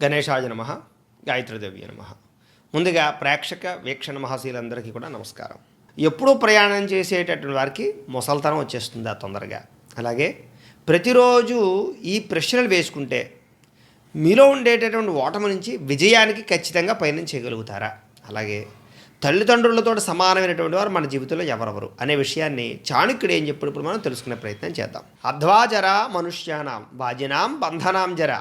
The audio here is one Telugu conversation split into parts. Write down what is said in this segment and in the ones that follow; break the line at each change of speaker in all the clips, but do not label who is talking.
గణేశాయ నమః, గాయత్రీదేవి నమః. ముందుగా ప్రేక్షక వీక్షణ మహాశీలందరికీ కూడా నమస్కారం. ఎప్పుడూ ప్రయాణం చేసేటటువంటి వారికి ముసల్తనం వచ్చేస్తుందా తొందరగా? అలాగే ప్రతిరోజు ఈ ప్రశ్నలు వేసుకుంటే మీలో ఉండేటటువంటి ఓటమి నుంచి విజయానికి ఖచ్చితంగా పయనం చేయగలుగుతారా? అలాగే తల్లిదండ్రులతో సమానమైనటువంటి వారు మన జీవితంలో ఎవరెవరు అనే విషయాన్ని చాణక్యుడు ఏం చెప్పాడు ఇప్పుడు మనం తెలుసుకునే ప్రయత్నం చేద్దాం. అధ్వాజర మనుష్యానాం వాజినాం బంధనాం జర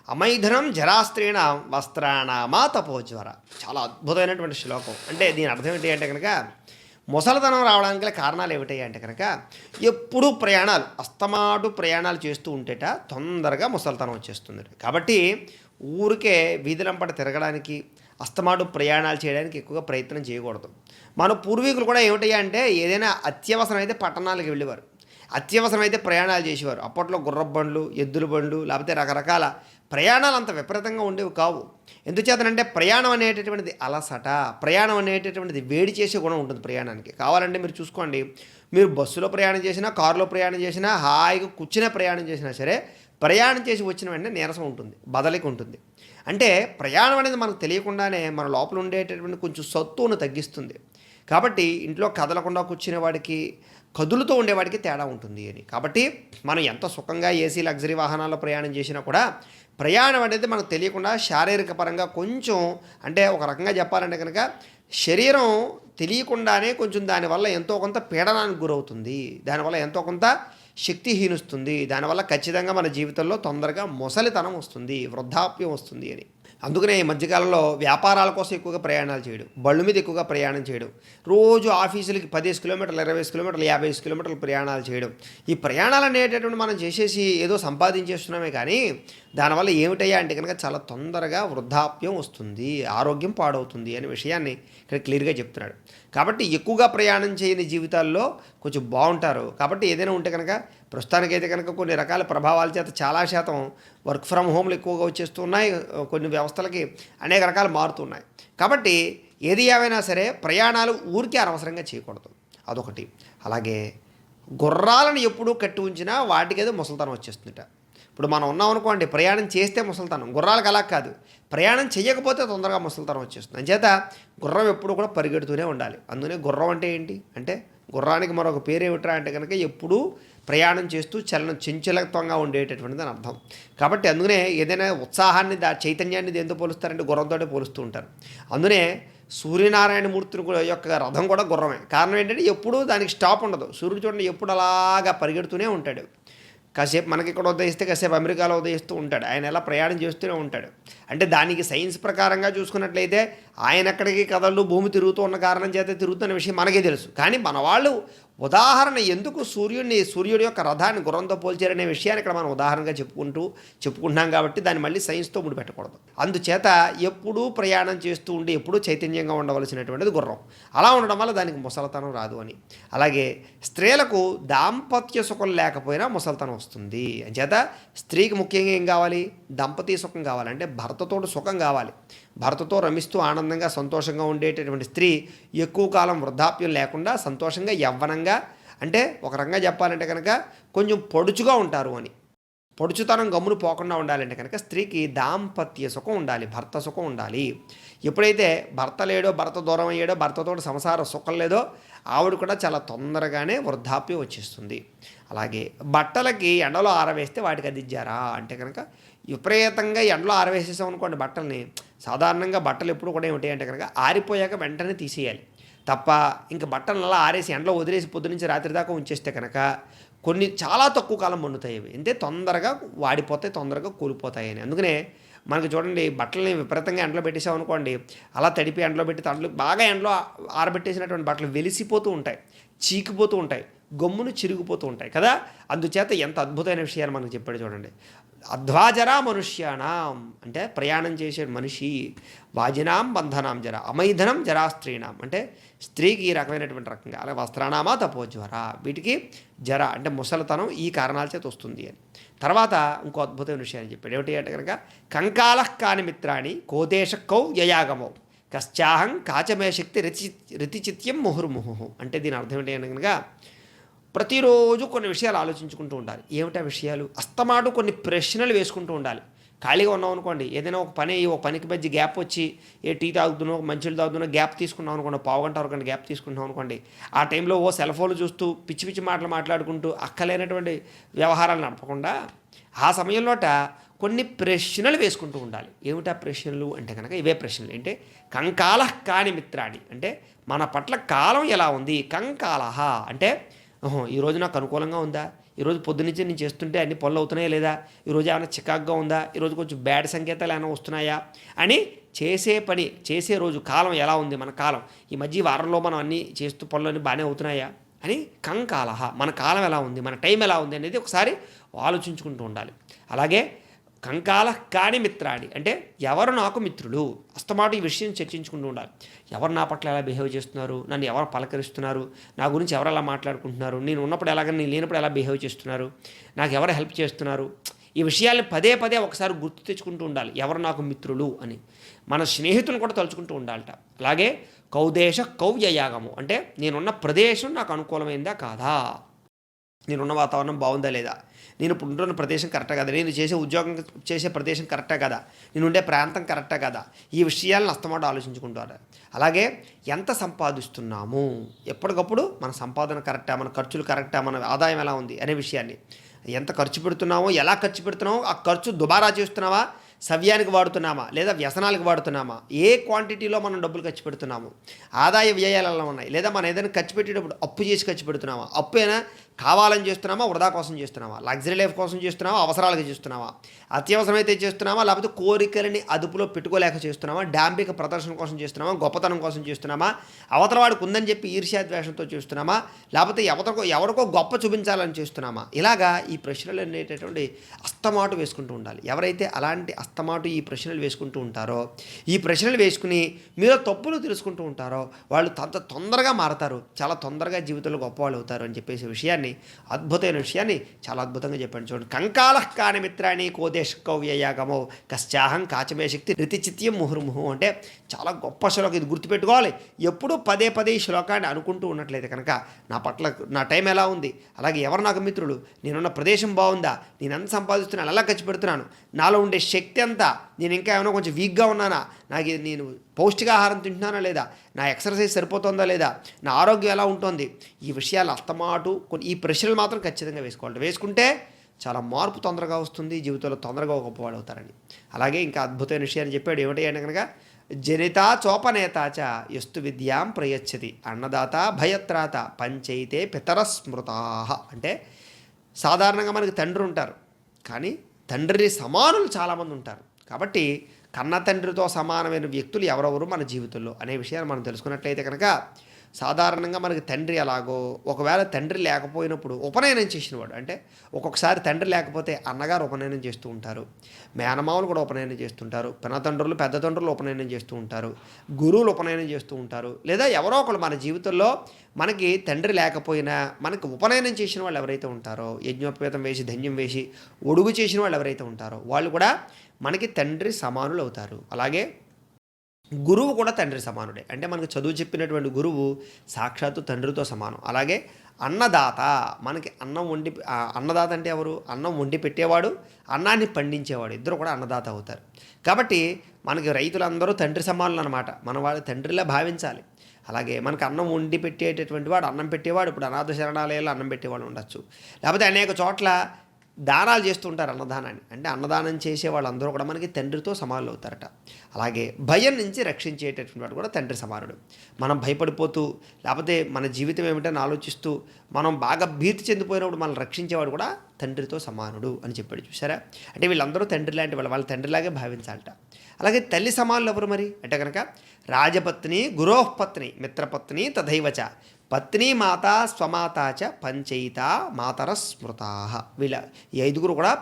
అమైధనం జరాస్త్రీణాం వస్త్రాణామా తపోజ్వర. చాలా అద్భుతమైనటువంటి శ్లోకం. అంటే దీని అర్థం ఏంటి అంటే కనుక ముసలితనం రావడానికి గల కారణాలు ఏమిటాయి అంటే కనుక ఎప్పుడూ ప్రయాణాలు అస్తమాటు ప్రయాణాలు చేస్తూ ఉంటేట తొందరగా ముసలితనం వచ్చేస్తుంది. కాబట్టి ఊరికే వీధులంపట తిరగడానికి అస్తమాటు ప్రయాణాలు చేయడానికి ఎక్కువగా ప్రయత్నం చేయకూడదు. మన పూర్వీకులు కూడా ఏమిటయ్యా అంటే ఏదైనా అత్యవసరం అయితే పట్టణాలకు వెళ్ళేవారు, అత్యవసరం అయితే ప్రయాణాలు చేసేవారు. అప్పట్లో గుర్రపు బండ్లు, ఎద్దుల బండ్లు, లేకపోతే రకరకాల ప్రయాణాలు అంత విపరీతంగా ఉండేవి కావు. ఎందుచేతనంటే ప్రయాణం అనేటటువంటిది అలసట, ప్రయాణం అనేటటువంటిది వేడి చేసే గుణం ఉంటుంది ప్రయాణానికి. కావాలంటే మీరు చూసుకోండి, మీరు బస్సులో ప్రయాణం చేసినా, కారులో ప్రయాణం చేసినా, హాయిగా కూర్చునే ప్రయాణం చేసినా సరే ప్రయాణం చేసి వచ్చిన వెంటనే నీరసం ఉంటుంది, బదలిక ఉంటుంది. అంటే ప్రయాణం అనేది మనకు తెలియకుండానే మన లోపల ఉండేటటువంటి కొంచెం సత్తును తగ్గిస్తుంది. కాబట్టి ఇంట్లో కదలకుండా కూర్చునే వాడికి, కదులుతూ ఉండేవాడికి తేడా ఉంటుంది అని. కాబట్టి మనం ఎంత సుఖంగా ఏసీ లగ్జరీ వాహనాల్లో ప్రయాణం చేసినా కూడా ప్రయాణం అనేది మనకు తెలియకుండా శారీరక పరంగా కొంచెం, అంటే ఒక రకంగా చెప్పాలంటే కనుక శరీరం తెలియకుండానే కొంచెం దానివల్ల ఎంతో కొంత పీడనానికి గురవుతుంది, దానివల్ల ఎంతో కొంత శక్తి హీనుస్తుంది, దానివల్ల ఖచ్చితంగా మన జీవితంలో తొందరగా ముసలితనం వస్తుంది, వృద్ధాప్యం వస్తుంది అని. అందుకనే ఈ మధ్యకాలంలో వ్యాపారాల కోసం ఎక్కువగా ప్రయాణాలు చేయడం, బళ్ళు మీద ఎక్కువగా ప్రయాణం చేయడం, రోజు ఆఫీసులకి 10 కిలోమీటర్లు, 20 కిలోమీటర్లు, 50 కిలోమీటర్లు ప్రయాణాలు చేయడం. ఈ ప్రయాణాలు అనేటటువంటి మనం చేసేసి ఏదో సంపాదించేస్తున్నామే కానీ దానివల్ల ఏమిటయ్యా అంటే కనుక చాలా తొందరగా వృద్ధాప్యం వస్తుంది, ఆరోగ్యం పాడవుతుంది అనే విషయాన్ని ఇక్కడ క్లియర్గా చెప్తున్నాడు. కాబట్టి ఎక్కువగా ప్రయాణం చేయని జీవితాల్లో కొంచెం బాగుంటారు. కాబట్టి ఏదైనా ఉంటే కనుక ప్రస్తుతానికైతే కనుక కొన్ని రకాల ప్రభావాల చేత చాలా శాతం వర్క్ ఫ్రమ్ హోమ్లు ఎక్కువగా వచ్చేస్తూ ఉన్నాయి, కొన్ని వ్యవస్థలకి అనేక రకాలు మారుతున్నాయి. కాబట్టి ఏది ఏమైనా సరే ప్రయాణాలు ఊరికే అనవసరంగా చేయకూడదు, అదొకటి. అలాగే గుర్రాలను ఎప్పుడూ కట్టి ఉంచినా వాటికి ఏదో ముసలితనం వచ్చేస్తుందట. ఇప్పుడు మనం ఉన్నాం అనుకోండి, ప్రయాణం చేస్తే ముసలితనం, గుర్రాలకు అలా కాదు, ప్రయాణం చేయకపోతే తొందరగా ముసలితనం వచ్చేస్తుంది. అంచేత గుర్రం ఎప్పుడు కూడా పరిగెడుతూనే ఉండాలి. అందుకనే గుర్రం అంటే ఏంటి అంటే, గుర్రానికి మరొక పేరు ఏమిట్రా అంటే కనుక ఎప్పుడూ ప్రయాణం చేస్తూ చంచలత్వంగా ఉండేటటువంటిది అని అర్థం. కాబట్టి అందుకనే ఏదైనా ఉత్సాహాన్ని, చైతన్యాన్ని దేంతో పోలుస్తారంటే గుర్రంతో పోలుస్తూ ఉంటారు. అందుకనే సూర్యనారాయణమూర్తి యొక్క రథం కూడా గుర్రమే. కారణం ఏంటంటే ఎప్పుడూ దానికి స్టాప్ ఉండదు. సూర్యుడు చూడండి ఎప్పుడు అలాగా పరిగెడుతూనే ఉంటాడు. కాసేపు మనకి ఇక్కడ ఉదయిస్తే కాసేపు అమెరికాలో ఉదయిస్తూ ఉంటాడు. ఆయన ఎలా ప్రయాణం చేస్తూనే ఉంటాడు. అంటే దానికి సైన్స్ ప్రకారంగా చూసుకున్నట్లయితే ఆయన ఎక్కడికి కదలు, భూమి తిరుగుతూ ఉన్న కారణం చేత తిరుగుతున్న విషయం మనకే తెలుసు. కానీ మన వాళ్ళు ఉదాహరణ ఎందుకు సూర్యుడి యొక్క రథాన్ని గుర్రంతో పోల్చారనే విషయాన్ని ఇక్కడ మనం ఉదాహరణగా చెప్పుకుంటున్నాం. కాబట్టి దాన్ని మళ్ళీ సైన్స్తో ముడిపెట్టకూడదు. అందుచేత ఎప్పుడూ ప్రయాణం చేస్తూ ఉండి ఎప్పుడూ చైతన్యంగా ఉండవలసినటువంటిది గుర్రం. అలా ఉండడం వల్ల దానికి ముసలితనం రాదు అని. అలాగే స్త్రీలకు దాంపత్య సుఖం లేకపోయినా ముసలితనం వస్తుంది. అంచేత స్త్రీకి ముఖ్యంగా ఏం కావాలి? దంపతీ సుఖం కావాలి, అంటే భర్తతో సుఖం కావాలి. భర్తతో రమిస్తూ ఆనందంగా సంతోషంగా ఉండేటటువంటి స్త్రీ ఎక్కువ కాలం వృద్ధాప్యం లేకుండా సంతోషంగా యవ్వనంగా, అంటే ఒక రకంగా చెప్పాలంటే కనుక కొంచెం పొడుచుగా ఉంటారు అని. పొడుచుతనం గమ్మును పోకుండా ఉండాలంటే కనుక స్త్రీకి దాంపత్య సుఖం ఉండాలి, భర్త సుఖం ఉండాలి. ఎప్పుడైతే భర్త లేడో, భర్త దూరం అయ్యాడో, భర్తతో సంసార సుఖం లేదో ఆవిడ కూడా చాలా తొందరగానే వృద్ధాప్యం వచ్చేస్తుంది. అలాగే బట్టలకి ఎండలో ఆరవేస్తే వాటికి అదిజ్జారా అంటే కనుక విపరీతంగా ఎండలో ఆరవేసేసాం అనుకోండి బట్టల్ని, సాధారణంగా బట్టలు ఎప్పుడు కూడా ఏమిటి అంటే కనుక ఆరిపోయాక వెంటనే తీసేయాలి తప్ప ఇంక బట్టలను అలా ఆరేసి ఎండలో వదిలేసి పొద్దు నుంచి రాత్రి దాకా ఉంచేస్తే కనుక కొన్ని చాలా తక్కువ కాలం మన్నుతాయి. అంటే తొందరగా వాడిపోతాయి, తొందరగా కూలిపోతాయని. అందుకనే మనకి చూడండి, బట్టలని విపరీతంగా ఎండలో పెట్టేసాం అనుకోండి, అలా తడిపి ఎండలో పెట్టి బాగా ఎండలో ఆరబెట్టేసినటువంటి బట్టలు వెలిసిపోతూ ఉంటాయి, చీకిపోతూ ఉంటాయి, గమ్మును చిరిగిపోతూ ఉంటాయి కదా. అందుచేత ఎంత అద్భుతమైన విషయాలు మనకు చెప్పాడు చూడండి. అధ్వాజరా మనుష్యానాం అంటే ప్రయాణం చేసే మనిషి, వాజినాం బంధనాం జర అమైధనం జరాస్త్రీణాం అంటే స్త్రీకి ఈ రకమైనటువంటి రకంగా, అలాగే వస్త్రానామా తపోజ్వర, వీటికి జర అంటే ముసలితనం ఈ కారణాల చేత వస్తుంది అని. తర్వాత ఇంకో అద్భుతమైన విషయాన్ని చెప్పాడు. ఏమిటి అంటే కనుక కంకాలః కాని మిత్రాణి కోదేశకౌ యయాగమౌ కశ్చాహం కాచమే శక్తి రితిచిత్యం ముహుర్ముహు అంటే దీని అర్థం ఏంటి అంటే కనుక ప్రతిరోజు కొన్ని విషయాలు ఆలోచించుకుంటూ ఉండాలి. ఏమిటా విషయాలు? అస్తమాటు కొన్ని ప్రశ్నలు వేసుకుంటూ ఉండాలి. ఖాళీగా ఉన్నాం అనుకోండి, ఏదైనా ఒక పనికి మధ్య గ్యాప్ వచ్చి ఏ టీ తాగుతున్నో మంచిలు తాగుతున్నో గ్యాప్ తీసుకున్నాం అనుకోండి, పావుగంట అరగంట గ్యాప్ తీసుకుంటాం అనుకోండి, ఆ టైంలో సెల్ ఫోన్లు చూస్తూ పిచ్చి పిచ్చి మాటలు మాట్లాడుకుంటూ అక్కలేనటువంటి వ్యవహారాలు నడపకుండా ఆ సమయంలోట కొన్ని ప్రశ్నలు వేసుకుంటూ ఉండాలి. ఏమిటా ప్రశ్నలు అంటే కనుక ఇవే ప్రశ్నలు. అంటే కంకాల కాని మిత్రాణి అంటే మన పట్ల కాలం ఎలా ఉంది. కంకాలహ అంటే ఈరోజు నాకు అనుకూలంగా ఉందా, ఈరోజు పొద్దునుంచి నేను చేస్తుంటే అన్ని పనులు అవుతున్నాయా లేదా, ఈరోజు ఏమైనా చికాగ్గా ఉందా, ఈరోజు కొంచెం బ్యాడ్ సంకేతాలు ఏమైనా వస్తున్నాయా అని చేసే రోజు కాలం ఎలా ఉంది, మన కాలం ఈ మధ్య వారంలో మనం అన్నీ చేస్తూ పనులు అన్నీ బాగానే అవుతున్నాయా అని కంకాలహ మన కాలం ఎలా ఉంది, మన టైం ఎలా ఉంది అనేది ఒకసారి ఆలోచించుకుంటూ ఉండాలి. అలాగే కంకాల కాని మిత్రాడి అంటే ఎవరు నాకు మిత్రులు, అస్తమాటు ఈ విషయం చర్చించుకుంటూ ఉండాలి. ఎవరు నా పట్ల ఎలా బిహేవ్ చేస్తున్నారు, నన్ను ఎవరు పలకరిస్తున్నారు, నా గురించి ఎవరు ఎలా మాట్లాడుకుంటున్నారు, నేను ఉన్నప్పుడు ఎలాగ నేను లేనప్పుడు ఎలా బిహేవ్ చేస్తున్నారు, నాకు ఎవరు హెల్ప్ చేస్తున్నారు, ఈ విషయాల్ని పదే పదే ఒకసారి గుర్తు తెచ్చుకుంటూ ఉండాలి. ఎవరు నాకు మిత్రులు అని మన స్నేహితులను కూడా తలుచుకుంటూ ఉండాలట. అలాగే కౌదేశ కౌవ్యయాగము అంటే నేనున్న ప్రదేశం నాకు అనుకూలమైందా కాదా, నేనున్న వాతావరణం బాగుందా లేదా, నేను ఇప్పుడు ఉంటున్న ప్రదేశం కరెక్టా కదా, నేను చేసే ఉద్యోగం చేసే ప్రదేశం కరెక్టా కదా, నేను ఉండే ప్రాంతం కరెక్టా కదా, ఈ విషయాలను అస్తమాట ఆలోచించుకుంటారు. అలాగే ఎంత సంపాదిస్తున్నాము, ఎప్పటికప్పుడు మన సంపాదన కరెక్టా, మన ఖర్చులు కరెక్టా, మన ఆదాయం ఎలా ఉంది అనే విషయాన్ని, ఎంత ఖర్చు పెడుతున్నామో, ఎలా ఖర్చు పెడుతున్నామో, ఆ ఖర్చు దుబారా చేస్తున్నావా, సవ్యానికి వాడుతున్నామా లేదా వ్యసనాలకు వాడుతున్నామా, ఏ క్వాంటిటీలో మనం డబ్బులు ఖర్చు పెడుతున్నాము, ఆదాయ వ్యయాలు ఎలా ఉన్నాయి, లేదా మనం ఏదైనా ఖర్చు పెట్టేటప్పుడు అప్పు చేసి ఖర్చు పెడుతున్నామా, అప్పు అయినా కావాలని చేస్తున్నామా, వృధా కోసం చేస్తున్నామా, లగ్జరీ లైఫ్ కోసం చేస్తున్నామా, అవసరాలకు చేస్తున్నామా, అత్యవసరమైతే చేస్తున్నామా, లేకపోతే కోరికలని అదుపులో పెట్టుకోలేక చేస్తున్నామా, డాంబిక ప్రదర్శన కోసం చేస్తున్నామా, గొప్పతనం కోసం చేస్తున్నామా, అవతలవాడికి ఉందని చెప్పి ఈర్ష్యాద్వేషంతో చేస్తున్నామా, లేకపోతే ఎవరికో గొప్ప చూపించాలని చేస్తున్నామా, ఇలాగా ఈ ప్రశ్నలు అనేటటువంటి అస్తమాటు వేసుకుంటూ ఉండాలి. ఎవరైతే అలాంటి అస్తమాటు ఈ ప్రశ్నలు వేసుకుంటూ ఉంటారో, ఈ ప్రశ్నలు వేసుకుని మీరు తప్పులు తెలుసుకుంటూ ఉంటారో, వాళ్ళు తొందరగా మారతారు, చాలా తొందరగా జీవితంలో గొప్పవాళ్ళు అవుతారు అని చెప్పేసి విషయాన్ని, అద్భుతమైన విషయాన్ని చాలా అద్భుతంగా చెప్పాను. చూడండి, కంకాల కాని మిత్రాన్ని కోదేశ కవ్యయాగమో కశ్చాహం కాచమే శక్తి రితిచిత్యం ముహుర్ముహు అంటే చాలా గొప్ప శ్లోకం. ఇది గుర్తుపెట్టుకోవాలి. ఎప్పుడూ పదే పదే ఈ శ్లోకాన్ని అనుకుంటూ ఉన్నట్లయితే కనుక నా పట్ల నా టైం ఎలా ఉంది, అలాగే ఎవరు నాకు మిత్రులు, నేనున్న ప్రదేశం బాగుందా, నేను ఎంత సంపాదిస్తున్నాను, ఎలా ఖర్చు పెడుతున్నాను, నాలో ఉండే శక్తి అంతా, నేను ఇంకా ఏమైనా కొంచెం వీక్గా ఉన్నానా, నేను పౌష్టికాహారం తింటున్నానా లేదా, నా ఎక్సర్సైజ్ సరిపోతుందా లేదా, నా ఆరోగ్యం ఎలా ఉంటుంది, ఈ విషయాలు అస్తమాటు ఈ ప్రశ్నలు మాత్రం ఖచ్చితంగా వేసుకోవాలి. వేసుకుంటే చాలా మార్పు తొందరగా వస్తుంది, జీవితంలో తొందరగా గొప్పవాడు అవుతారని. అలాగే ఇంకా అద్భుతమైన విషయాన్ని చెప్పాడు. ఏమిటి అంటే కనుక జనితా చోపనేతాచ ఎస్తు విద్యాం ప్రయచ్చతి అన్నదాత భయత్రాత పంచైతే పితర స్మృతా అంటే సాధారణంగా మనకి తండ్రి ఉంటారు, కానీ తండ్రి సమానులు చాలామంది ఉంటారు. కాబట్టి కన్న తండ్రితో సమానమైన వ్యక్తులు ఎవరెవరు మన జీవితంలో అనే విషయాన్ని మనం తెలుసుకున్నట్లయితే కనుక సాధారణంగా మనకి తండ్రి ఎలాగో, ఒకవేళ తండ్రి లేకపోయినప్పుడు ఉపనయనం చేసినవాడు, అంటే ఒక్కొక్కసారి తండ్రి లేకపోతే అన్నగారు ఉపనయనం చేస్తూ ఉంటారు, మేనమావులు కూడా ఉపనయనం చేస్తుంటారు, పినతండ్రులు పెద్ద తండ్రులు ఉపనయనం చేస్తూ ఉంటారు, గురువులు ఉపనయనం చేస్తూ ఉంటారు, లేదా ఎవరో ఒకరు మన జీవితంలో మనకి తండ్రి లేకపోయినా మనకి ఉపనయనం చేసిన వాళ్ళు ఎవరైతే ఉంటారో, యజ్ఞోపేతం వేసి ధన్యం వేసి ఒడుగు చేసిన వాళ్ళు ఎవరైతే ఉంటారో వాళ్ళు కూడా మనకి తండ్రి సమానులు అవుతారు. అలాగే గురువు కూడా తండ్రి సమానుడే, అంటే మనకు చదువు చెప్పినటువంటి గురువు సాక్షాత్తు తండ్రితో సమానం. అలాగే అన్నదాత, మనకి అన్నదాత అంటే ఎవరు, అన్నం వండి పెట్టేవాడు, అన్నాన్ని పండించేవాడు, ఇద్దరు కూడా అన్నదాత అవుతారు. కాబట్టి మనకి రైతులందరూ తండ్రి సమానులు అనమాట, మన వాళ్ళు తండ్రిలా భావించాలి. అలాగే మనకు అన్నం వండి పెట్టేటటువంటి వాడు, అన్నం పెట్టేవాడు, ఇప్పుడు అనాథ శరణాలయాల్లో అన్నం పెట్టేవాడు ఉండొచ్చు, లేకపోతే అనేక చోట్ల దానాలు చేస్తూ ఉంటారు అన్నదానాన్ని, అంటే అన్నదానం చేసే వాళ్ళందరూ కూడా మనకి తండ్రితో సమానులు అవుతారట. అలాగే భయం నుంచి రక్షించేటటువంటి వాడు కూడా తండ్రి సమానుడు. మనం భయపడిపోతూ లేకపోతే మన జీవితం ఏమిటని ఆలోచిస్తూ మనం బాగా భీతి చెందిపోయినప్పుడు మనల్ని రక్షించేవాడు కూడా తండ్రితో సమానుడు అని చెప్పాడు. చూసారా, అంటే వీళ్ళందరూ తండ్రి లాంటి వాళ్ళ తండ్రిలాగే భావించాలట. అలాగే తల్లి సమానులు ఎవరు మరి అంటే కనుక రాజపత్ని, గురోపత్ని, మిత్రపత్ని తథైవచ పత్ని మాత స్వమాతాచ పంచయిత మాతర స్మృతా. వీళ్ళ ఈ ఐదుగురు కూడా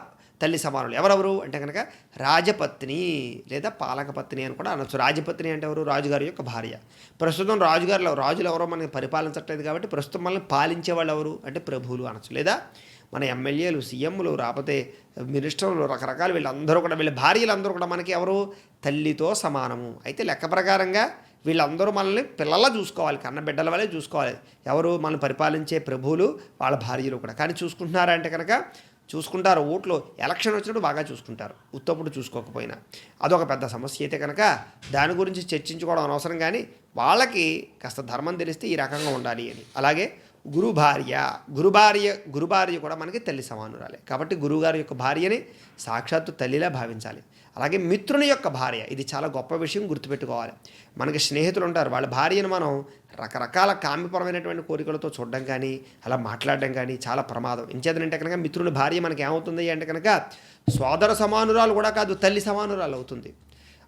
తల్లి సమానులు. ఎవరెవరు అంటే కనుక రాజపత్ని లేదా పాలకపత్ని అని కూడా అనొచ్చు. రాజపత్ని అంటే ఎవరు, రాజుగారి యొక్క భార్య. ప్రస్తుతం రాజులు ఎవరో మనకి పరిపాలించట్లేదు కాబట్టి ప్రస్తుతం మనల్ని పాలించే వాళ్ళు ఎవరు అంటే ప్రభువులు అనొచ్చు, లేదా మన ఎమ్మెల్యేలు, సీఎంలు, రాకపోతే మినిస్టర్లు, రకరకాల వీళ్ళందరూ కూడా, వీళ్ళ భార్యలందరూ కూడా మనకి ఎవరు తల్లితో సమానము. అయితే లెక్క ప్రకారంగా వీళ్ళందరూ మనల్ని పిల్లల్లా చూసుకోవాలి, కన్న బిడ్డల వల్లే చూసుకోవాలి. ఎవరు మనల్ని పరిపాలించే ప్రభువులు, వాళ్ళ భార్యలు కూడా. కానీ చూసుకుంటున్నారా అంటే కనుక చూసుకుంటారు. ఓట్లు ఎలక్షన్ వచ్చినప్పుడు బాగా చూసుకుంటారు, ఉత్తప్పుడు చూసుకోకపోయినా. అదొక పెద్ద సమస్య అయితే కనుక దాని గురించి చర్చించుకోవడం అనవసరం. కానీ వాళ్ళకి కాస్త ధర్మం తెలిస్తే ఈ రకంగా ఉండాలి అని. అలాగే గురుభార్య కూడా మనకి తల్లి సమానురాలే. కాబట్టి గురువుగారి యొక్క భార్యని సాక్షాత్తు తల్లిలా భావించాలి. అలాగే మిత్రుని యొక్క భార్య, ఇది చాలా గొప్ప విషయం, గుర్తుపెట్టుకోవాలి. మనకి స్నేహితులు ఉంటారు, వాళ్ళ భార్యను మనం రకరకాల కామ్యపరమైనటువంటి కోరికలతో చూడడం కానీ అలా మాట్లాడడం కానీ చాలా ప్రమాదం. ఇంచేతనంటే కనుక మిత్రుని భార్య మనకి ఏమవుతుంది అంటే కనుక సోదర సమానురాలు కూడా కాదు, తల్లి సమానురాలు అవుతుంది.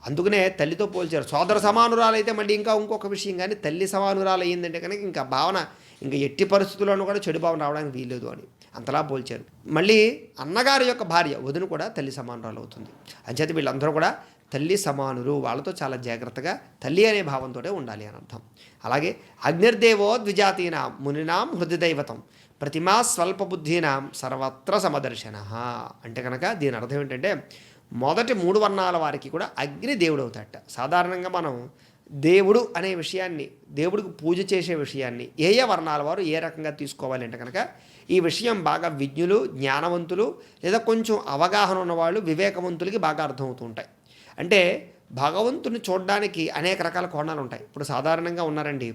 అందుకనే తల్లితో పోల్చారు. సోదర సమానురాలు అయితే మళ్ళీ ఇంకా ఇంకొక విషయం, కానీ తల్లి సమానురాలు అయ్యిందంటే కనుక ఇంకా భావన ఇంకా ఎట్టి పరిస్థితుల్లోనూ కూడా చెడు భావన రావడానికి వీల్లేదు అని అంతలా పోల్చారు. మళ్ళీ అన్నగారి యొక్క భార్య వదిన కూడా తల్లి సమానురాలు అవుతుంది. అంచేత వీళ్ళందరూ కూడా తల్లి సమానులు, వాళ్ళతో చాలా జాగ్రత్తగా తల్లి అనే భావంతో ఉండాలి అని అర్థం. అలాగే అగ్నిర్దేవో ద్విజాతీనాం మునినాం హృదయదైవతం ప్రతిమా స్వల్పబుద్ధీనాం సర్వత్ర సమదర్శన. అంటే కనుక దీని అర్థం ఏంటంటే మొదటి 3 వర్ణాల వారికి కూడా అగ్ని దేవుడు అవుతాడట. సాధారణంగా మనం దేవుడు అనే విషయాన్ని, దేవుడికి పూజ చేసే విషయాన్ని ఏ వర్ణాల వారు ఏ రకంగా తీసుకోవాలి అంటే కనుక ఈ విషయం బాగా విజ్ఞులు, జ్ఞానవంతులు లేదా కొంచెం అవగాహన ఉన్నవాళ్ళు, వివేకవంతులకి బాగా అర్థమవుతూ ఉంటాయి. అంటే భగవంతుని చూడడానికి అనేక రకాల కోణాలు ఉంటాయి. ఇప్పుడు సాధారణంగా ఉన్నారండి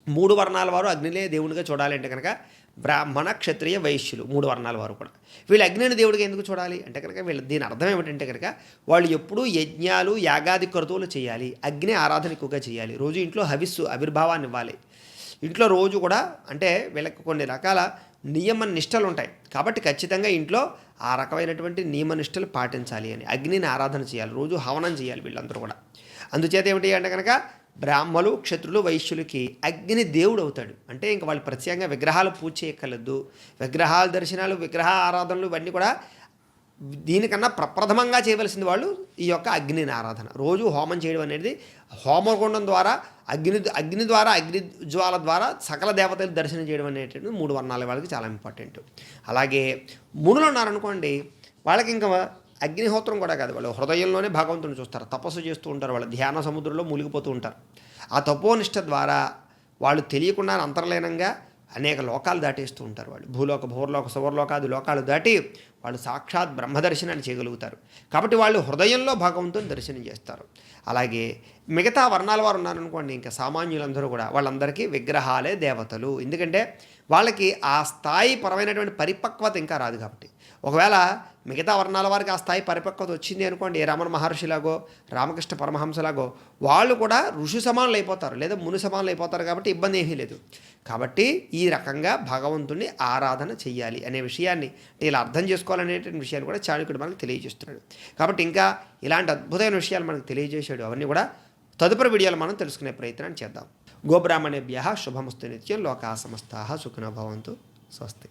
3 వర్ణాల వారు అగ్నినే దేవుడిగా చూడాలి అంటే కనుక బ్రాహ్మణ, క్షత్రియ, వైశ్యులు 3 వర్ణాల వారు కూడా వీళ్ళు అగ్నిని దేవుడిగా ఎందుకు చూడాలి అంటే కనుక దీని అర్థం ఏమిటంటే కనుక వాళ్ళు ఎప్పుడూ యజ్ఞాలు, యాగాది క్రతువులు చేయాలి, అగ్ని ఆరాధన ఎక్కువగా చేయాలి, రోజు ఇంట్లో హవిస్సు ఆవిర్భావాన్ని ఇవ్వాలి. ఇంట్లో రోజు కూడా అంటే వీళ్ళకి కొన్ని రకాల నియమ నిష్టలు ఉంటాయి. కాబట్టి ఖచ్చితంగా ఇంట్లో ఆ రకమైనటువంటి నియమ నిష్టలు పాటించాలి అని అగ్నిని ఆరాధన చేయాలి, రోజు హవనం చేయాలి వీళ్ళందరూ కూడా. అందుచేత ఏమిటి అంటే కనుక బ్రాహ్మలు, క్షత్రులు, వైశ్యులకి అగ్ని దేవుడు అవుతాడు. అంటే ఇంక వాళ్ళు ప్రత్యేకంగా విగ్రహాలు పూజ చేయక్కర్లేదు. విగ్రహాల దర్శనాలు, విగ్రహ ఆరాధనలు ఇవన్నీ కూడా దీనికన్నా ప్రప్రథమంగా చేయవలసింది వాళ్ళు ఈ యొక్క అగ్నిని ఆరాధన. రోజు హోమం చేయడం అనేది, హోమగుండం ద్వారా అగ్ని ద్వారా, అగ్ని జ్వాల ద్వారా సకల దేవతలు దర్శనం చేయడం అనేటువంటిది 3 వర్ణాల వాళ్ళకి చాలా ఇంపార్టెంట్. అలాగే మునులు ఉన్నారనుకోండి, వాళ్ళకి ఇంకా అగ్నిహోత్రం కూడా కాదు, వాళ్ళు హృదయంలోనే భగవంతుని చూస్తారు, తపస్సు చేస్తూ ఉంటారు, వాళ్ళ ధ్యాన సముద్రంలో మునిగిపోతూ ఉంటారు. ఆ తపోనిష్ట ద్వారా వాళ్ళు తెలియకుండా అంతర్లీనంగా అనేక లోకాలు దాటేస్తూ ఉంటారు. వాళ్ళు భూలోక, భూర్లోక, సువర్లోకాది లోకాలు దాటి వాళ్ళు సాక్షాత్ బ్రహ్మదర్శనాన్ని చేయగలుగుతారు. కాబట్టి వాళ్ళు హృదయంలో భగవంతుని దర్శనం చేస్తారు. అలాగే మిగతా వర్ణాల వారు ఉన్నారనుకోండి, ఇంకా సామాన్యులందరూ కూడా వాళ్ళందరికీ విగ్రహాలే దేవతలు. ఎందుకంటే వాళ్ళకి ఆ స్థాయి పరమైనటువంటి పరిపక్వత ఇంకా రాదు. కాబట్టి ఒకవేళ మిగతా వర్ణాల వారికి ఆ స్థాయి పరిపక్వత వచ్చింది అనుకోండి, రమణ మహర్షిలాగో, రామకృష్ణ పరమహంసలాగో, వాళ్ళు కూడా ఋషి సమానులు అయిపోతారు లేదా ముని సమానులు అయిపోతారు. కాబట్టి ఇబ్బంది ఏమీ లేదు. కాబట్టి ఈ రకంగా భగవంతుణ్ణి ఆరాధన చెయ్యాలి అనే విషయాన్ని, ఇలా అర్థం చేసుకోవాలనేటువంటి విషయాన్ని కూడా చాణక్యుడు మనకు తెలియజేస్తున్నాడు. కాబట్టి ఇంకా ఇలాంటి అద్భుతమైన విషయాలు మనకు తెలియజేశాడు. అవన్నీ కూడా తదుపరి వీడియోలో మనం తెలుసుకునే ప్రయత్నం చేద్దాం. గోబ్రాహ్మణేభ్యః శుభమస్తు నిత్యం. లోకాః సమస్తాః సుఖినో భవంతు. స్వస్తి.